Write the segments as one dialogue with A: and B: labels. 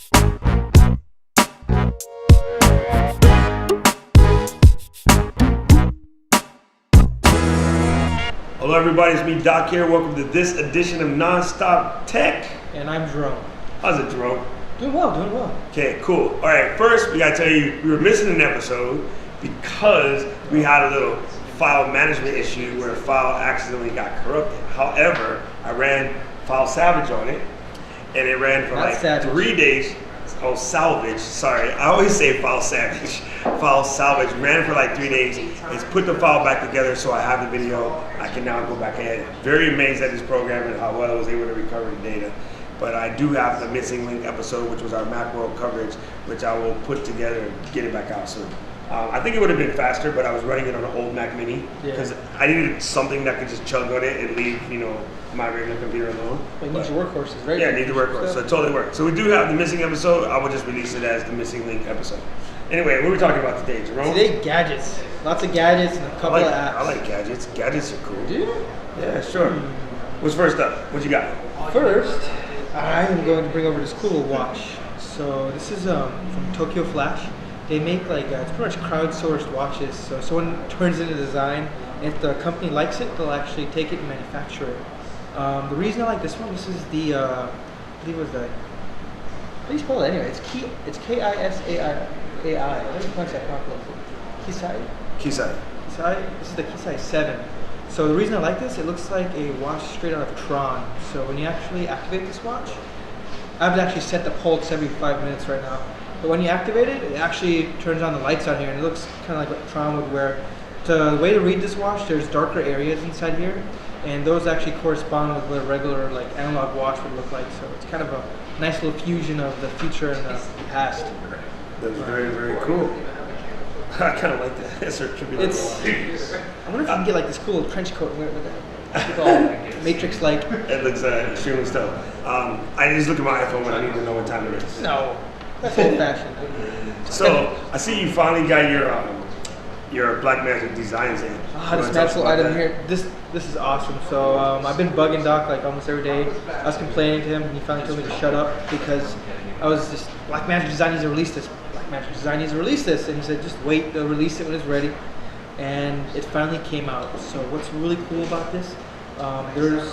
A: Hello everybody, it's me Doc here. Welcome to this edition of Nonstop Tech.
B: And I'm Jerome.
A: How's it, Jerome?
B: Doing well, doing well.
A: Okay, cool. All right, first we gotta tell you we were missing an episode because we had a little file management issue where a file accidentally got corrupted. However, I ran File Salvage on it, and it ran for
B: Not
A: like
B: savage.
A: 3 days. Oh, salvage. Sorry, I always say file salvage. File salvage ran for like 3 days. It's put the file back together, so I have the video. I can now go back ahead. Very amazed at this program and how well it was able to recover the data. But I do have the missing link episode, which was our Macworld coverage, which I will put together and get it back out soon. I think it would have been faster, but I was running it on an old Mac Mini because I needed something that could just chug on it and leave, my regular computer alone.
B: It needs your workhorse, right?
A: Yeah, it needs the workhorse, so it totally worked. So we do have the missing episode. I will just release it as the missing link episode. Anyway, what are we talking about today, Jerome?
B: Today, gadgets. Lots of gadgets and a couple of apps.
A: I like gadgets. Gadgets are cool.
B: Do you?
A: Yeah, sure. What's first up? What you got?
B: First, I am going to bring over this cool watch. So this is from Tokyo Flash. They make it's pretty much crowdsourced watches. So someone turns in a design, and if the company likes it, they'll actually take it and manufacture it. The reason I like this one, this is the, I believe it was the, how do you spell it anyway? It's K-I-S-A-I. Let me pronounce that properly. Keysight?
A: Keysight.
B: Keysight? This is the Keysight 7. So the reason I like this, it looks like a watch straight out of Tron. So when you actually activate this watch, I've actually set the pulse every 5 minutes right now. But when you activate it, it actually turns on the lights on here, and it looks kind of like what Tron would wear. The way to read this watch, there's darker areas inside here, and those actually correspond with what a regular analog watch would look like. So it's kind of a nice little fusion of the future and the past.
A: That's very, very cool. I kind of like that. It's
B: I wonder if you can get this cool trench coat and wear it with that. Matrix-like.
A: It looks extremely stellar. I just look at my iPhone when I need to know what time it is.
B: No, that's old-fashioned.
A: So I see you finally got your Blackmagic Designs in.
B: This magical item here. This is awesome. So I've been bugging Doc almost every day. I was complaining to him, and he finally told me to shut up because I was just Blackmagic Design needs to release this. Blackmagic Design needs to release this, and he said just wait, they'll release it when it's ready. And it finally came out. So what's really cool about this? There's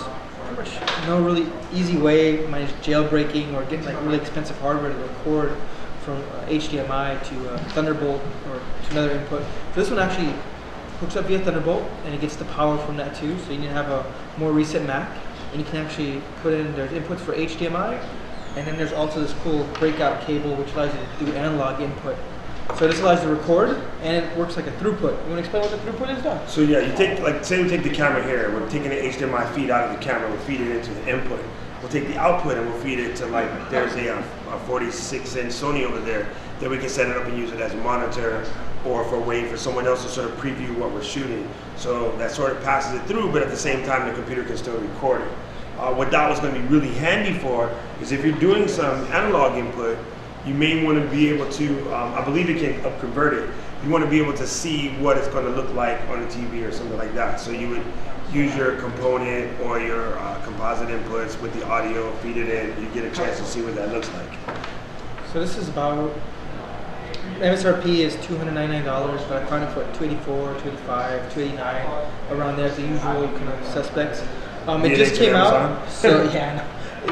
B: pretty much no really easy way, minus jailbreaking or getting really expensive hardware to record from HDMI to Thunderbolt or to another input. So this one actually hooks up via Thunderbolt, and it gets the power from that too. So you need to have a more recent Mac, and you can actually put in, there's inputs for HDMI, and then there's also this cool breakout cable which allows you to do analog input. So this allows you to record, and it works like a throughput. You want to explain what the throughput is, Don?
A: So yeah, you take, say we take the camera here, we're taking the HDMI feed out of the camera, we'll feed it into the input. We'll take the output and we'll feed it to there's a 46-inch Sony over there. Then we can set it up and use it as a monitor or for a way for someone else to sort of preview what we're shooting. So that sort of passes it through, but at the same time the computer can still record it. What that was going to be really handy for is if you're doing some analog input, you may want to be able to, I believe it can convert it. You want to be able to see what it's going to look like on a TV or something like that. So you would use your component or your composite inputs with the audio, feed it in, you get a chance to see what that looks like.
B: So this is about, MSRP is $299, but I found it for $284, $285, $289, around there, the usual kind of suspects. It just came out, so yeah,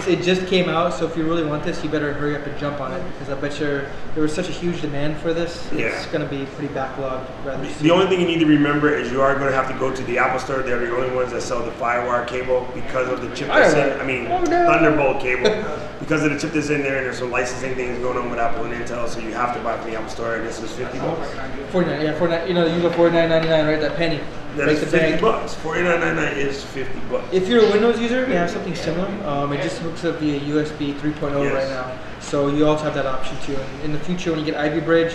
B: it just came out, so if you really want this, you better hurry up and jump on it, because I bet you there was such a huge demand for this, it's going to be pretty backlogged rather soon.
A: The only thing you need to remember is you are going to have to go to the Apple Store. They're the only ones that sell the Firewire cable because of the chip that's in, Thunderbolt cable. Because of the chip that's in there, and there's some licensing things going on with Apple and Intel, so you have to buy from the Apple Store, and this was $50.
B: 49, yeah, 49, the usual $49.99, right, that penny.
A: That is $50. $49.99 is $50.
B: If you're a Windows user, you have something similar. It just hooks up via USB 3.0 right now. So you also have that option too. And in the future, when you get Ivy Bridge,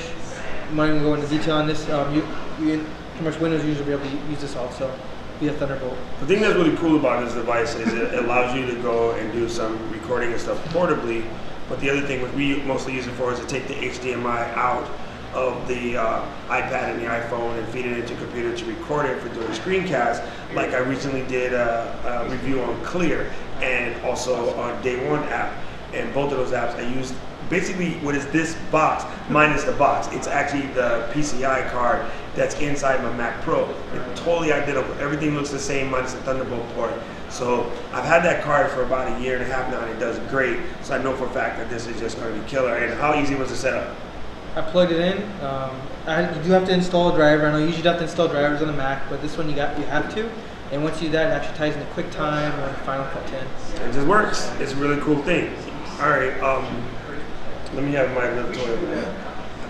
B: I'm not even going into detail on this. You pretty much Windows users will be able to use this also via Thunderbolt.
A: The thing that's really cool about this device is it allows you to go and do some recording and stuff portably. But the other thing we mostly use it for is to take the HDMI out of the iPad and the iPhone and feed it into a computer to record it for doing screencasts. Like I recently did a review on Clear and also on DayOne app. And both of those apps, I used basically what is this box minus the box. It's actually the PCI card that's inside my Mac Pro. It's totally identical. Everything looks the same minus the Thunderbolt port. So I've had that card for about 1.5 years now, and it does great. So I know for a fact that this is just going to be killer. And how easy was the setup?
B: I plugged it in. You do have to install a driver. I know you usually have to install drivers on the Mac, but this one you have to. And once you do that, it actually ties into QuickTime or Final Cut 10.
A: It just works. It's a really cool thing. All right, let me have my little toy over there.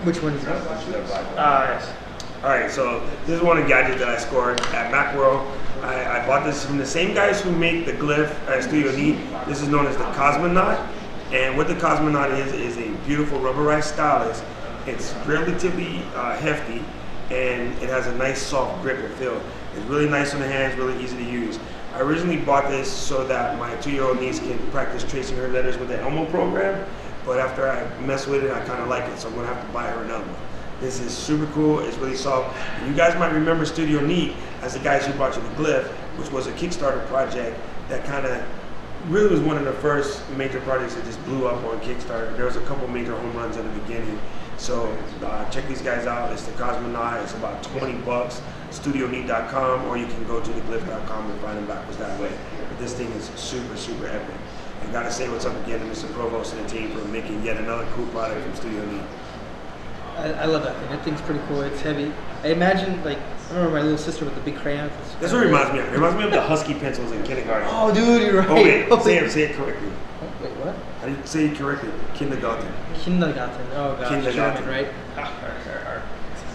B: Which one is that? Yes.
A: All right, so this is one of the gadgets that I scored at Macworld. I bought this from the same guys who make the glyph at Studio Neat. This is known as the Cosmonaut. And what the Cosmonaut is a beautiful rubberized stylus. It's relatively hefty, and it has a nice soft grip and feel. It's really nice on the hands, really easy to use. I originally bought this so that my 2-year-old niece can practice tracing her letters with the Elmo program, but after I mess with it, I kind of like it, so I'm gonna have to buy her another one. This is super cool, it's really soft. And you guys might remember Studio Neat as the guys who brought you the glyph, which was a Kickstarter project that kind of really was one of the first major projects that just blew up on Kickstarter. There was a couple major home runs in the beginning. So check these guys out. It's the Cosmonaut. It's about 20 bucks. StudioNeat.com, or you can go to theglyph.com and find them backwards that way. But this thing is super, super epic. And gotta say what's up again to Mr. Provost and the team for making yet another cool product from Studio Neat.
B: I love that thing. That thing's pretty cool. It's heavy. I imagine, like, I remember my little sister with the big crayons.
A: That's what it reminds me of. It reminds me of the Husky pencils in kindergarten.
B: Oh, dude, you're right.
A: Oh, wait. Say it correctly.
B: Wait, what?
A: How do you say it correctly? Kindergarten.
B: Kindergarten. Oh, gosh.
A: Kindergarten.
B: German, right?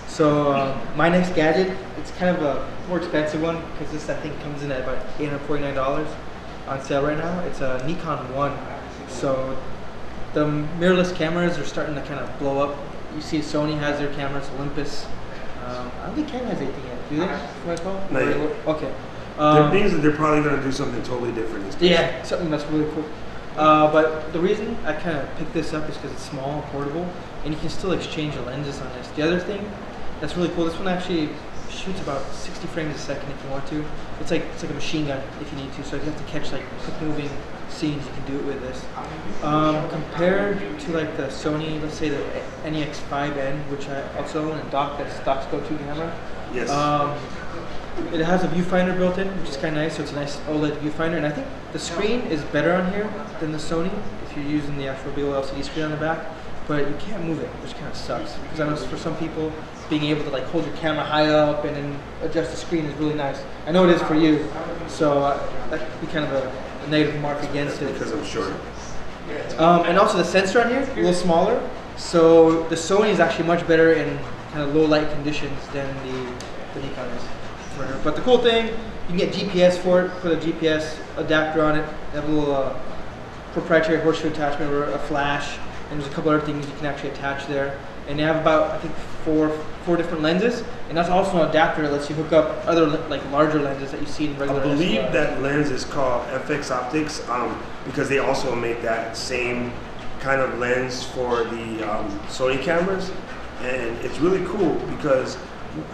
B: So, my next gadget, it's kind of a more expensive one because this, I think, comes in at about $849 on sale right now. It's a Nikon 1. So, the mirrorless cameras are starting to kind of blow up. You see Sony has their cameras, Olympus. I don't think Canon has anything yet, do they? What I call?
A: Not yet.
B: Okay.
A: There means that they're probably going to do something totally different.
B: Yeah, something that's really cool. But the reason I kind of picked this up is because it's small and portable, and you can still exchange your lenses on this. The other thing that's really cool, this one actually shoots about 60 frames a second if you want to. It's like a machine gun if you need to. So if you have to catch like quick moving scenes, you can do it with this. Compared to like the Sony, let's say the NEX5N, which I also own, and Doc's go-to camera.
A: Yes.
B: It has a viewfinder built in, which is kind of nice. So it's a nice OLED viewfinder, and I think the screen is better on here than the Sony if you're using the actual big LCD screen on the back. But you can't move it, which kind of sucks. Because I know for some people, being able to like hold your camera high up and then adjust the screen is really nice. I know it is for you, so that could be kind of a negative mark against it.
A: Because I'm short.
B: And also the sensor on here, a little smaller. So the Sony is actually much better in kind of low light conditions than the Nikon is. But the cool thing, you can get GPS for it, put a GPS adapter on it, have a little proprietary horseshoe attachment or a flash, and there's a couple other things you can actually attach there. And they have about, I think, four different lenses, and that's also an adapter that lets you hook up other like larger lenses that you see in regular.
A: I believe that lens is called FX Optics because they also make that same kind of lens for the Sony cameras, and it's really cool because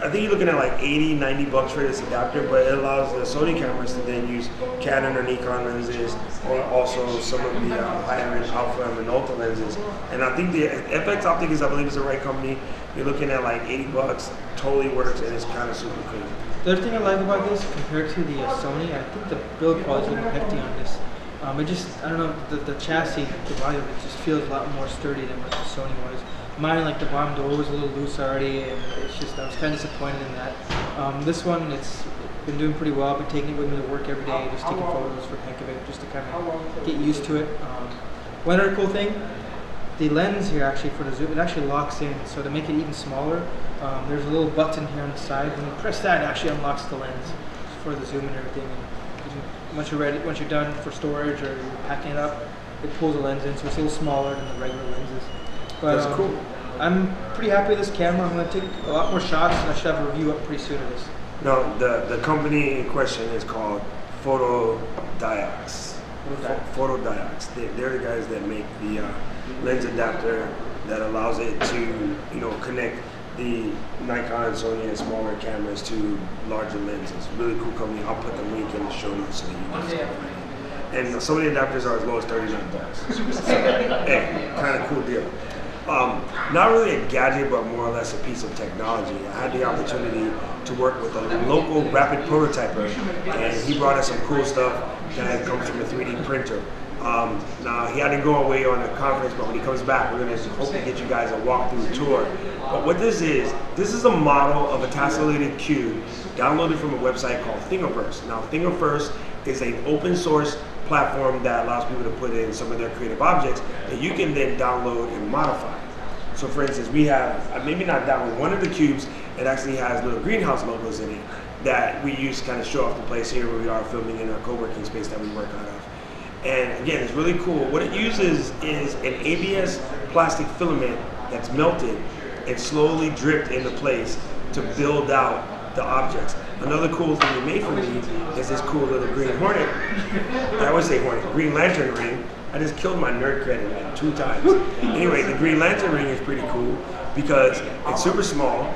A: I think you're looking at like 80, 90 bucks for this adapter, but it allows the Sony cameras to then use Canon or Nikon lenses, or also some of the higher-end Alpha and Minolta lenses. And I think the FX Optics, I believe, is the right company. You're looking at like 80 bucks, totally works, and it's kind of super cool.
B: The other thing I like about this, compared to the Sony, I think the build quality is a little hefty on this. It just, I don't know, the chassis, the body of it just feels a lot more sturdy than what the Sony was. Mine, like the bottom door was a little loose already, and it's just, I was kind of disappointed in that. This one, it's been doing pretty well. I've been taking it with me to work every day, just taking photos for the heck of it, just to kind of get used to it. One other cool thing, the lens here actually for the zoom, it actually locks in, so to make it even smaller, there's a little button here on the side. When you press that, it actually unlocks the lens for the zoom and everything. And once you're ready, once you're done for storage or you're packing it up, it pulls the lens in, so it's a little smaller than the regular lenses. But,
A: that's cool.
B: I'm pretty happy with this camera. I'm going to take a lot more shots, and I should have a review up pretty soon of this.
A: No, the company in question is called Photodiox. Photodiox. They're the guys that make the lens adapter that allows it to, connect the Nikon and Sony and smaller cameras to larger lenses. Really cool company. I'll put the link in the show notes so that you guys can find it. And some of the adapters are as low as $39. Hey, kind of cool deal. Not really a gadget, but more or less a piece of technology. I had the opportunity to work with a local rapid prototyper, and he brought us some cool stuff that comes from a 3D printer. Now, he had to go away on a conference, but when he comes back, we're going to hopefully get you guys a walkthrough tour. But what this is a model of a tessellated cube downloaded from a website called Thingiverse. Now, Thingiverse is an open source platform that allows people to put in some of their creative objects that you can then download and modify. So for instance, we have, maybe not download, one of the cubes, it actually has little greenhouse logos in it that we use to kind of show off the place here where we are filming in our co-working space that we work out of. And again, it's really cool. What it uses is an ABS plastic filament that's melted and slowly dripped into place to build out the objects. Another cool thing he made for me is this cool little green hornet. I always say hornet, green lantern ring. I just killed my nerd credit like 2 times. Anyway, the green lantern ring is pretty cool because it's super small,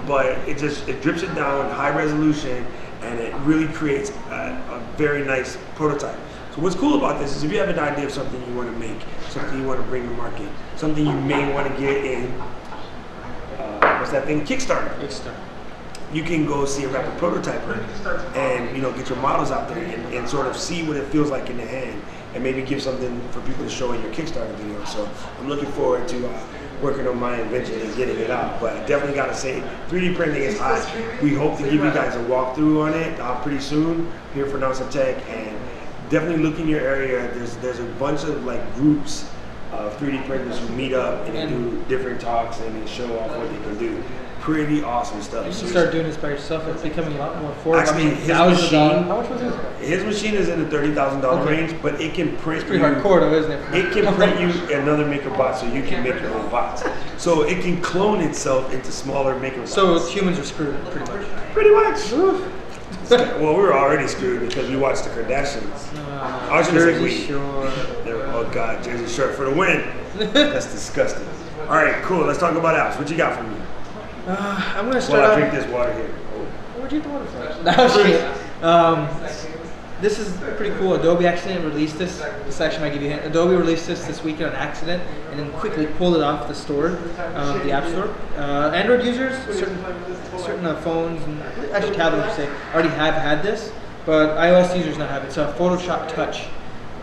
A: but it drips it down, high resolution, and it really creates a very nice prototype. So what's cool about this is if you have an idea of something you want to make, something you want to bring to market, something you may want to get in, what's that thing? Kickstarter. You can go see a rapid prototyper and get your models out there and sort of see what it feels like in the hand and maybe give something for people to show in your Kickstarter video. So I'm looking forward to working on my invention and getting it out. But I definitely got to say, 3D printing is hot. We hope to give you guys a walkthrough on it pretty soon here for Nonstop Tech, and definitely look in your area. There's a bunch of groups of 3D printers who meet up and they do different talks and they show off what they can do. Pretty awesome stuff.
B: You should start doing this by yourself. It's becoming a lot more affordable.
A: Actually, his machine, how much was his? His machine is in the $30,000 range, but it can print.
B: It's pretty hardcore, though, isn't it?
A: It can print you another MakerBot, so you can make your own bots. So it can clone itself into smaller MakerBots.
B: So humans are screwed, pretty much.
A: Pretty much. Well, we were already screwed because we watched the Kardashians. I was going to say we. Oh God, Jersey Shore for the win. That's disgusting. All right, cool. Let's talk about apps. What you got for me?
B: I'm going to start
A: Well, I drink this water here.
B: Where'd you get the water from? No, I'm just kidding. This is pretty cool. Adobe actually released this. This actually might give you a hint. Adobe released this weekend on accident and then quickly pulled it off the store, the App Store. Android users, certain phones, and actually tablets, I should say, already have had this, but iOS users not have it. So Photoshop Touch,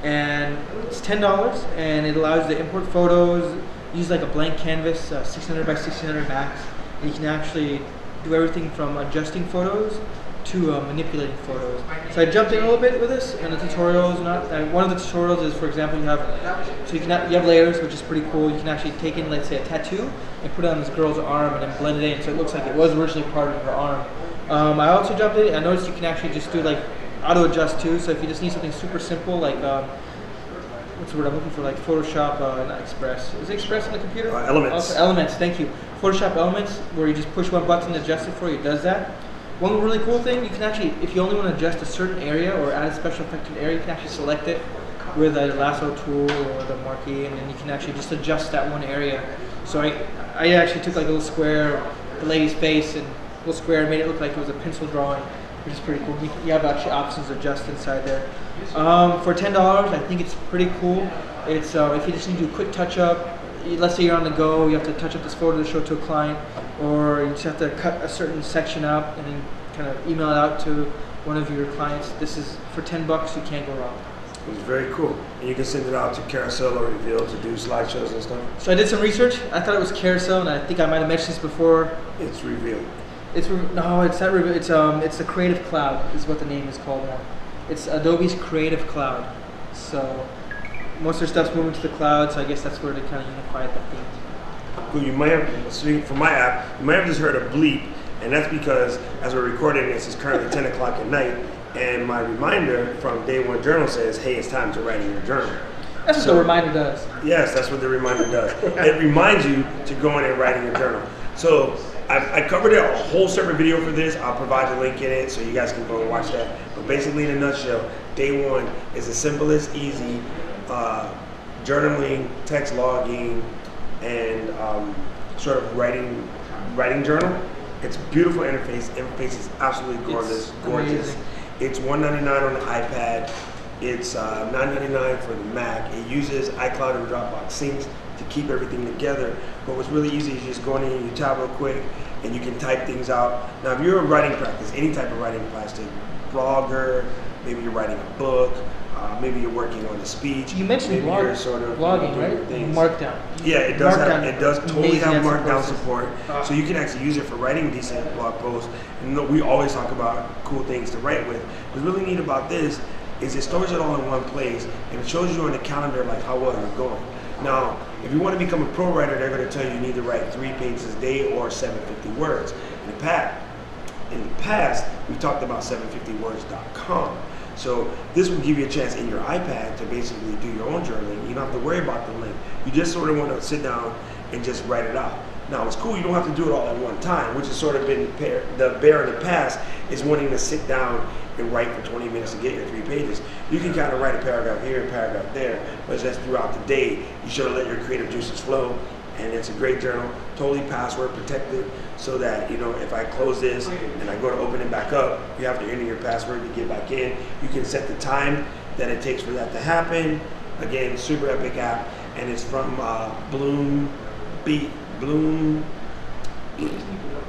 B: and it's $10, and it allows you to import photos, use like a blank canvas, 600 by 1600 max, and you can actually do everything from adjusting photos to manipulating photos. So I jumped in a little bit with this, and the tutorials. One of the tutorials is, for example, you have layers, which is pretty cool. You can actually take in, let's say, a tattoo and put it on this girl's arm and then blend it in, so it looks like it was originally part of her arm. I also jumped in. I noticed you can actually just do auto adjust too. So if you just need something super simple, like what's the word I'm looking for? Like Photoshop, not Express. Is it Express on the computer?
A: Elements.
B: Okay, Elements. Thank you. Photoshop Elements, where you just push one button to adjust it for you, it does that. One really cool thing, you can actually, if you only want to adjust a certain area or add a special effect to an area, you can actually select it with a lasso tool or the marquee, and then you can actually just adjust that one area. So I actually took a little square of the lady's face and a little square and made it look like it was a pencil drawing, which is pretty cool. You have actually options to adjust inside there. For $10, I think it's pretty cool. It's if you just need to do a quick touch up. Let's say you're on the go, you have to touch up this photo to show to a client, or you just have to cut a certain section up and then kind of email it out to one of your clients. This is for $10, you can't go wrong.
A: It's very cool. And you can send it out to Carousel or Reveal to do slideshows and stuff.
B: So I did some research. I thought it was Carousel, and I think I might have mentioned this before.
A: It's Reveal.
B: No, it's not Reveal. It's the Creative Cloud is what the name is called now. It's Adobe's Creative Cloud. So most of their stuff's moving to the cloud, so I guess that's where they kind of unified that theme.
A: Cool. You might have, for my app, you might have just heard a bleep, and that's because as we're recording this, it's currently 10 o'clock at night, and my reminder from DayOne Journal says, hey, it's time to write in your journal.
B: That's what the reminder does.
A: Yes, that's what the reminder does. It reminds you to go in and write in your journal. So I covered a whole separate video for this. I'll provide the link in it so you guys can go and watch that. But basically, in a nutshell, DayOne is the simplest, easy journaling, text logging, and sort of writing journal. It's a beautiful interface. Interface is absolutely gorgeous.
B: Amazing.
A: It's $199 on the iPad. It's $9.99 for the Mac. It uses iCloud and Dropbox syncs to keep everything together. But what's really easy is you just go in and you tab real quick and you can type things out. Now, if you're in writing practice, any type of writing practice, blogger, maybe you're writing a book, maybe you're working on a speech.
B: You mentioned blogging, right? Markdown.
A: Yeah, it does. It does totally have Markdown
B: process.
A: support, so you can actually use it for writing decent blog posts. And we always talk about cool things to write with. What's really neat about this is it stores it all in one place, and it shows you on the calendar like how well you're going. Now, if you want to become a pro writer, they're going to tell you need to write 3 pages a day or 750 words. In the past, we talked about 750words.com. So this will give you a chance in your iPad to basically do your own journaling. You don't have to worry about the link. You just sort of want to sit down and just write it out. Now it's cool, you don't have to do it all at one time, which has sort of been the bear in the past is wanting to sit down and write for 20 minutes to get your 3 pages. You can kind of write a paragraph here, a paragraph there, but just throughout the day, you should let your creative juices flow. And it's a great journal, totally password protected, so that, you know, if I close this and I go to open it back up, you have to enter your password to get back in. You can set the time that it takes for that to happen. Again, super epic app, and it's from Bloom.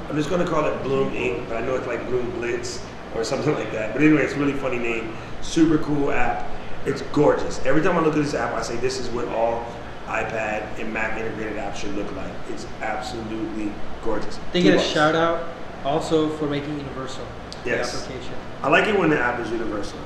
A: I'm just gonna call it Bloom Inc., but I know it's like Bloom Blitz or something like that. But anyway, it's a really funny name. Super cool app. It's gorgeous. Every time I look at this app, I say this is what all iPad and Mac integrated apps should look like. It's absolutely gorgeous.
B: They get a shout out also for making universal.
A: Yes.
B: The application.
A: I like it when the app is universal.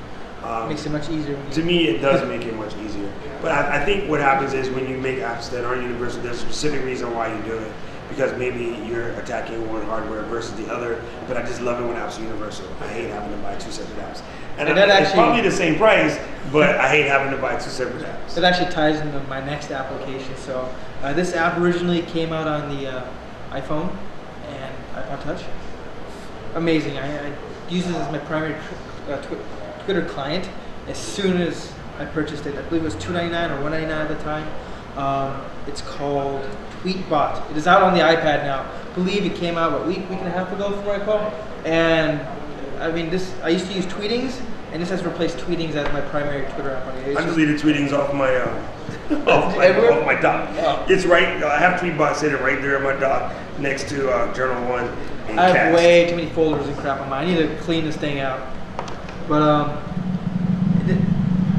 B: Makes it much easier.
A: To me, it does make it much easier. But I think what happens is when you make apps that aren't universal, there's a specific reason why you do it. Because maybe you're attacking one hardware versus the other. But I just love it when apps are universal. I hate having to buy 2 separate apps. And it's probably the same price, but I hate having to buy 2 separate apps.
B: It actually ties into my next application. So this app originally came out on the iPhone and iPod Touch. Amazing. I use it as my primary Twitter client as soon as I purchased it. I believe it was $2.99 or $1.99 at the time. It's called Tweetbot. It is out on the iPad now. I believe it came out a week and a half ago from what I recall. And I mean, I used to use Tweetings, and this has replaced Tweetings as my primary Twitter app.
A: I deleted Tweetings off my off my dock. Oh. It's right. I have Tweetbot sitting right there in my dock next to Journal One. And
B: I have
A: Cast.
B: way too many folders and crap on mine. I need to clean this thing out. But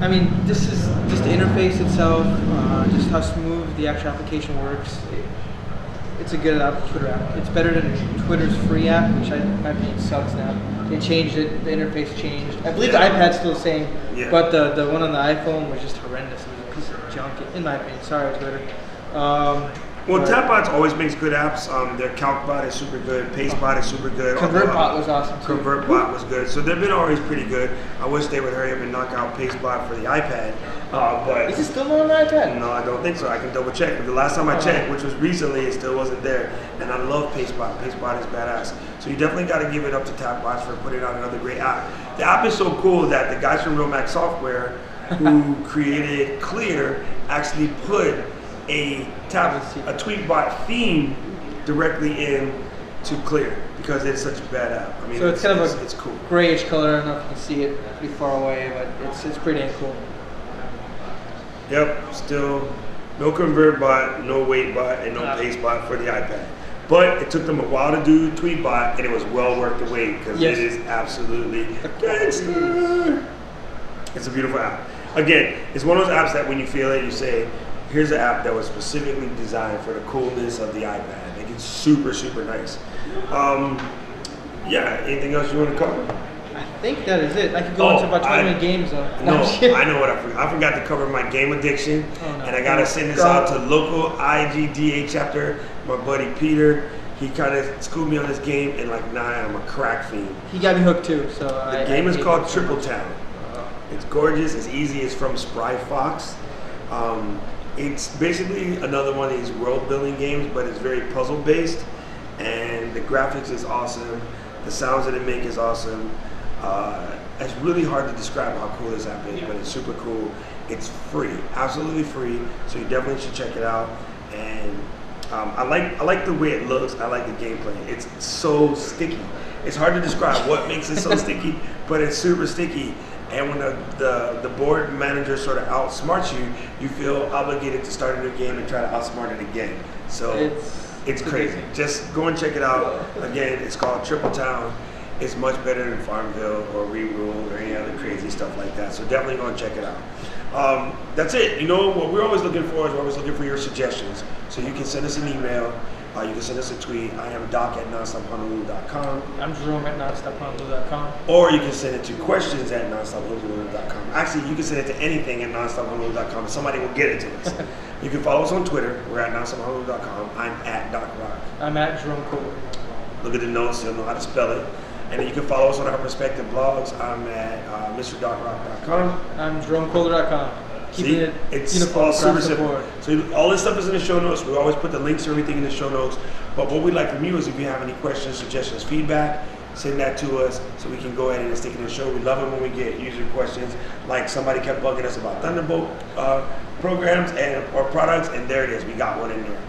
B: I mean, this is just the interface itself, just how smooth the actual application works. It's a good Twitter app. It's better than Twitter's free app, which in my opinion sucks now. They changed it. The interface changed. I believe the iPad's still the same, but the one on the iPhone was just horrendous. It was a piece of junk, in my opinion. Sorry, Twitter.
A: Well, Tapbots always makes good apps. Their CalcBot is super good. PasteBot is super good.
B: ConvertBot was awesome too.
A: ConvertBot was good. So they've been always pretty good. I wish they would hurry up and knock out PasteBot for the iPad. But
B: is it still not on the iPad?
A: No, I don't think so. I can double check. But the last time I checked, which was recently, it still wasn't there. And I love PasteBot. PasteBot is badass. So you definitely got to give it up to Tapbots for putting out another great app. The app is so cool that the guys from Real Mac Software, who created Clear, actually put a Tweetbot theme directly in to Clear because it's such a bad app. I mean,
B: so it's kind of
A: it's cool.
B: Grayish color. I don't know if you can see it pretty far away, but it's pretty dang cool.
A: Yep, still no ConvertBot, no WaitBot, and no PasteBot for the iPad. But it took them a while to do Tweetbot, and it was well worth the wait because it is absolutely gangster. It's a beautiful app. Again, it's one of those apps that when you feel it, you say, here's an app that was specifically designed for the coolness of the iPad. Like, it's super, super nice. Yeah, anything else you want to cover?
B: I think that is it. I could go into about 20 games though.
A: No, I know what I forgot. I forgot to cover my game addiction. And I got to send this out to local IGDA chapter. My buddy Peter, he kind of schooled me on this game, and like now I'm a crack fiend.
B: He got me hooked too. So
A: the game is called Triple Town. It's gorgeous. It's easy. It's from Spry Fox. It's basically another one of these world-building games, but it's very puzzle-based, and the graphics is awesome. The sounds that it makes is awesome. It's really hard to describe how cool this app is, but it's super cool. It's free, absolutely free, so you definitely should check it out. And I like the way it looks. I like the gameplay. It's so sticky. It's hard to describe what makes it so sticky, but it's super sticky. And when the board manager sort of outsmarts you, you feel obligated to start a new game and try to outsmart it again. So it's crazy. Just go and check it out. Again, it's called Triple Town. It's much better than Farmville or Rerule or any other crazy stuff like that. So definitely go and check it out. That's it. You know, what we're always looking for is we're always looking for your suggestions. So you can send us an email. You can send us a tweet. I am doc@nonstophonolulu.com.
B: I'm Jerome at nonstophonolulu.com.
A: Or you can send it to questions at nonstophonolulu.com. Actually, you can send it to anything at nonstophonolulu.com. Somebody will get it to us. You can follow us on Twitter. We're at nonstophonolulu.com. I'm at DocRock.
B: I'm at Jerome Kohler.
A: Look at the notes. You'll know how to spell it. And then you can follow us on our respective blogs. I'm at MrDocRock.com.
B: I'm JeromeKohler.com.
A: See, it's all super simple. So all this stuff is in the show notes. We always put the links to everything in the show notes. But what we'd like from you is if you have any questions, suggestions, feedback, send that to us so we can go ahead and stick it in the show. We love it when we get user questions. Like somebody kept bugging us about Thunderbolt programs or products, and there it is. We got one in there.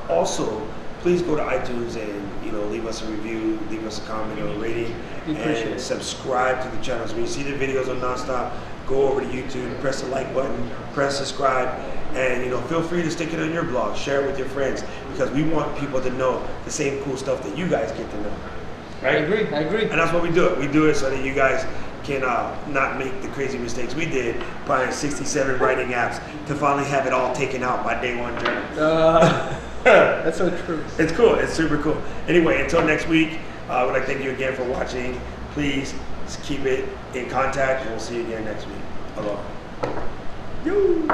A: Also, please go to iTunes and leave us a review, leave us a comment or a rating, and subscribe to the channel. So when you see the videos on Nonstop, go over to YouTube, press the like button, press subscribe, and feel free to stick it on your blog, share it with your friends, because we want people to know the same cool stuff that you guys get to know. Right?
B: I agree.
A: And that's what we do it. We do it so that you guys can not make the crazy mistakes we did buying 67 writing apps to finally have it all taken out by DayOne journal.
B: That's so true.
A: It's cool. It's super cool. Anyway, until next week, I would like to thank you again for watching. Please keep it in contact, and we'll see you again next week. Aloha. Yoo.